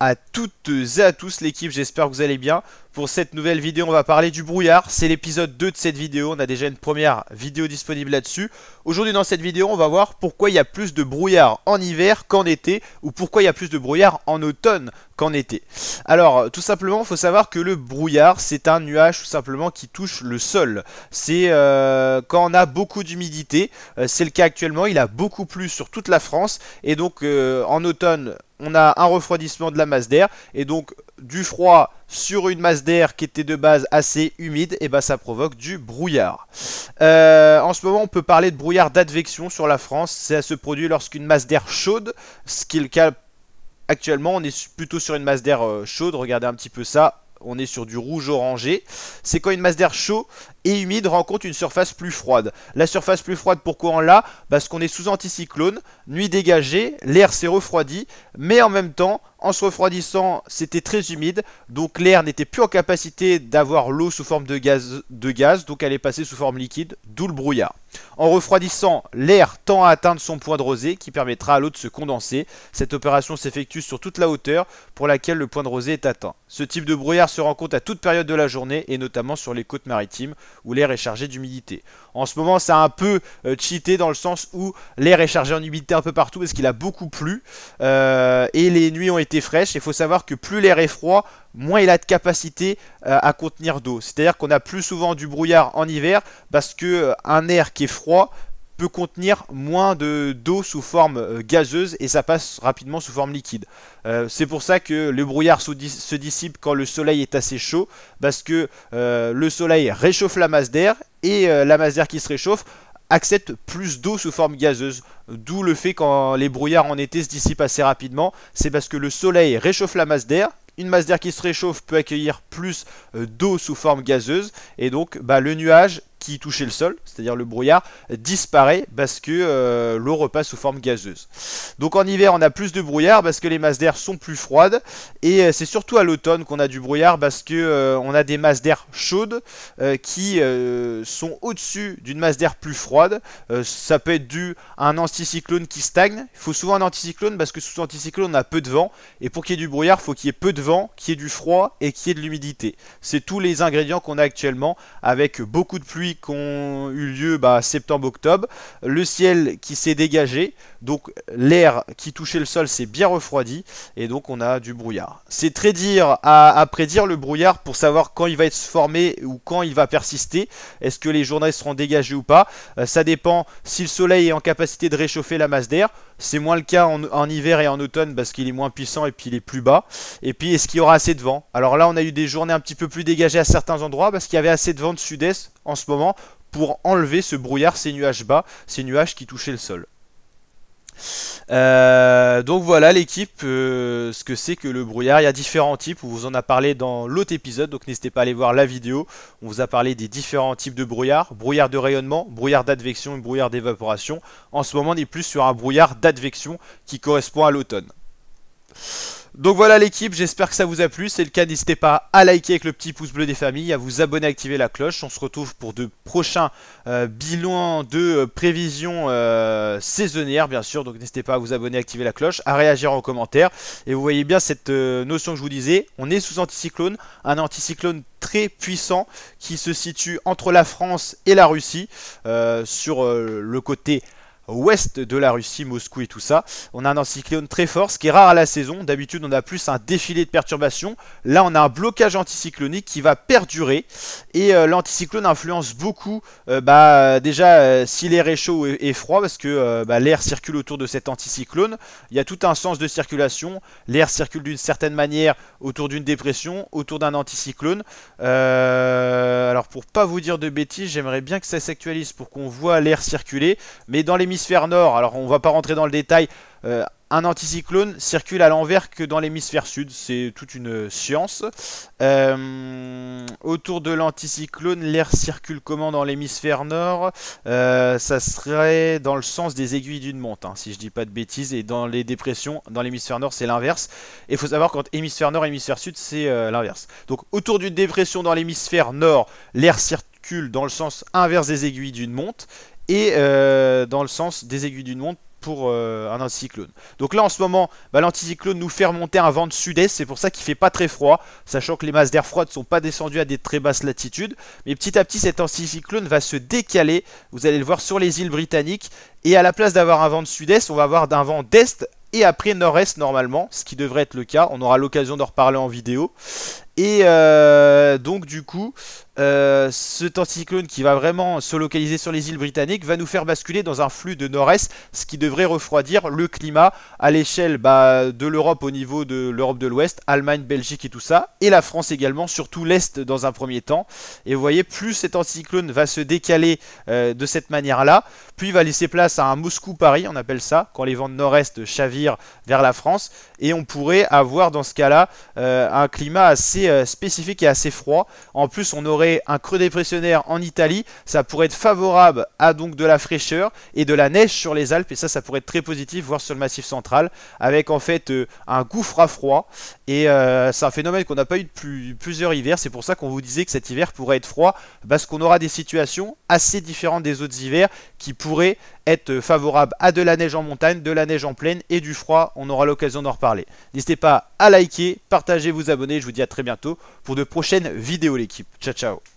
à toutes et à tous l'équipe, j'espère que vous allez bien. Pour cette nouvelle vidéo, on va parler du brouillard. C'est l'épisode 2 de cette vidéo, on a déjà une première vidéo disponible là-dessus. Aujourd'hui dans cette vidéo, on va voir pourquoi il y a plus de brouillard en hiver qu'en été, ou pourquoi il y a plus de brouillard en automne qu'en été. Alors, tout simplement, il faut savoir que le brouillard, c'est un nuage tout simplement qui touche le sol. C'est quand on a beaucoup d'humidité, c'est le cas actuellement, il a beaucoup plu sur toute la France, et donc en automne, on a un refroidissement de la masse d'air, et donc du froid sur une masse d'air qui était de base assez humide, et bah ça provoque du brouillard. En ce moment, on peut parler de brouillard d'advection sur la France. Ça se produit lorsqu'une masse d'air chaude, ce qui est le cas actuellement. On est plutôt sur une masse d'air chaude. Regardez un petit peu ça. On est sur du rouge orangé. C'est quand une masse d'air chaud et humide rencontre une surface plus froide. La surface plus froide, pourquoi on l'a? Parce qu'on est sous anticyclone, nuit dégagée, l'air s'est refroidi, mais en même temps, en se refroidissant, c'était très humide, donc l'air n'était plus en capacité d'avoir l'eau sous forme de gaz, donc elle est passée sous forme liquide, d'où le brouillard. En refroidissant, l'air tend à atteindre son point de rosée qui permettra à l'eau de se condenser. Cette opération s'effectue sur toute la hauteur pour laquelle le point de rosée est atteint. Ce type de brouillard se rencontre à toute période de la journée et notamment sur les côtes maritimes où l'air est chargé d'humidité. En ce moment, ça a un peu cheaté dans le sens où l'air est chargé en humidité un peu partout parce qu'il a beaucoup plu et les nuits ont été fraîches. Il faut savoir que plus l'air est froid, moins il a de capacité à contenir d'eau. C'est-à-dire qu'on a plus souvent du brouillard en hiver parce que un air qui est froid peut contenir moins d'eau sous forme gazeuse et ça passe rapidement sous forme liquide. C'est pour ça que le brouillard se dissipe quand le soleil est assez chaud, parce que le soleil réchauffe la masse d'air et la masse d'air qui se réchauffe accepte plus d'eau sous forme gazeuse. D'où le fait quand les brouillards en été se dissipent assez rapidement, c'est parce que le soleil réchauffe la masse d'air. Une masse d'air qui se réchauffe peut accueillir plus d'eau sous forme gazeuse et donc le nuage qui touchait le sol, c'est-à-dire le brouillard, disparaît parce que l'eau repasse sous forme gazeuse. Donc en hiver, on a plus de brouillard parce que les masses d'air sont plus froides et c'est surtout à l'automne qu'on a du brouillard parce que on a des masses d'air chaudes qui sont au-dessus d'une masse d'air plus froide. Ça peut être dû à un anticyclone qui stagne. Il faut souvent un anticyclone parce que sous anticyclone, on a peu de vent et pour qu'il y ait du brouillard, il faut qu'il y ait peu de vent, qu'il y ait du froid et qu'il y ait de l'humidité. C'est tous les ingrédients qu'on a actuellement avec beaucoup de pluie qui ont eu lieu septembre-octobre, le ciel qui s'est dégagé, donc l'air qui touchait le sol s'est bien refroidi et donc on a du brouillard. C'est très dur à prédire le brouillard pour savoir quand il va être formé ou quand il va persister. Est-ce que les journées seront dégagées ou pas? Ça dépend si le soleil est en capacité de réchauffer la masse d'air. C'est moins le cas en hiver et en automne parce qu'il est moins puissant et puis il est plus bas. Et puis est-ce qu'il y aura assez de vent? Alors là on a eu des journées un petit peu plus dégagées à certains endroits parce qu'il y avait assez de vent de sud-est en ce moment pour enlever ce brouillard, ces nuages bas, ces nuages qui touchaient le sol. Donc voilà l'équipe, ce que c'est que le brouillard. Il y a différents types, on vous en a parlé dans l'autre épisode, donc n'hésitez pas à aller voir la vidéo. On vous a parlé des différents types de brouillard, brouillard de rayonnement, brouillard d'advection et brouillard d'évaporation. En ce moment on est plus sur un brouillard d'advection qui correspond à l'automne. Donc voilà l'équipe, j'espère que ça vous a plu. Si c'est le cas, n'hésitez pas à liker avec le petit pouce bleu des familles, à vous abonner, à activer la cloche. On se retrouve pour de prochains bilans de prévisions saisonnières bien sûr. Donc n'hésitez pas à vous abonner, à activer la cloche, à réagir en commentaire. Et vous voyez bien cette notion que je vous disais, on est sous anticyclone, un anticyclone très puissant qui se situe entre la France et la Russie, sur le côté ouest de la Russie, Moscou et tout ça. On a un anticyclone très fort, ce qui est rare à la saison. D'habitude, on a plus un défilé de perturbations. Là, on a un blocage anticyclonique qui va perdurer. Et l'anticyclone influence beaucoup, déjà, si l'air est chaud et froid, parce que l'air circule autour de cet anticyclone. Il y a tout un sens de circulation. L'air circule d'une certaine manière autour d'une dépression, autour d'un anticyclone. Alors, pour pas vous dire de bêtises, j'aimerais bien que ça s'actualise pour qu'on voit l'air circuler. Mais dans l'hémisphère nord, alors on va pas rentrer dans le détail, un anticyclone circule à l'envers que dans l'hémisphère sud, c'est toute une science. Autour de l'anticyclone, l'air circule comment dans l'hémisphère nord? Ça serait dans le sens des aiguilles d'une montre, si je dis pas de bêtises, et dans les dépressions, dans l'hémisphère nord, c'est l'inverse. Et il faut savoir qu'entre hémisphère nord et hémisphère sud, c'est l'inverse. Donc autour d'une dépression dans l'hémisphère nord, l'air circule dans le sens inverse des aiguilles d'une montre, et dans le sens des aiguilles d'une montre pour un anticyclone. Donc là en ce moment, l'anticyclone nous fait remonter un vent de sud-est, c'est pour ça qu'il fait pas très froid, sachant que les masses d'air froid ne sont pas descendues à des très basses latitudes. Mais petit à petit, cet anticyclone va se décaler, vous allez le voir, sur les îles britanniques. Et à la place d'avoir un vent de sud-est, on va avoir un vent d'est et après nord-est normalement, ce qui devrait être le cas. On aura l'occasion d'en reparler en vidéo. Et donc du coup, cet anticyclone qui va vraiment se localiser sur les îles britanniques va nous faire basculer dans un flux de nord-est, ce qui devrait refroidir le climat à l'échelle de l'Europe au niveau de l'Europe de l'Ouest, Allemagne, Belgique et tout ça, et la France également, surtout l'Est dans un premier temps. Et vous voyez, plus cet anticyclone va se décaler de cette manière-là, puis il va laisser place à un Moscou-Paris, on appelle ça, quand les vents de nord-est chavirent vers la France, et on pourrait avoir dans ce cas-là un climat assez spécifique et assez froid. En plus, on aurait un creux dépressionnaire en Italie, ça pourrait être favorable à donc de la fraîcheur et de la neige sur les Alpes, et ça pourrait être très positif, voire sur le Massif central, avec en fait un gouffre à froid. Et c'est un phénomène qu'on n'a pas eu depuis plusieurs hivers, c'est pour ça qu'on vous disait que cet hiver pourrait être froid, parce qu'on aura des situations assez différentes des autres hivers qui pourraient être favorables à de la neige en montagne, de la neige en plaine et du froid. On aura l'occasion d'en reparler. N'hésitez pas à liker, partager, vous abonner. Je vous dis à très bientôt pour de prochaines vidéos l'équipe. Ciao ciao.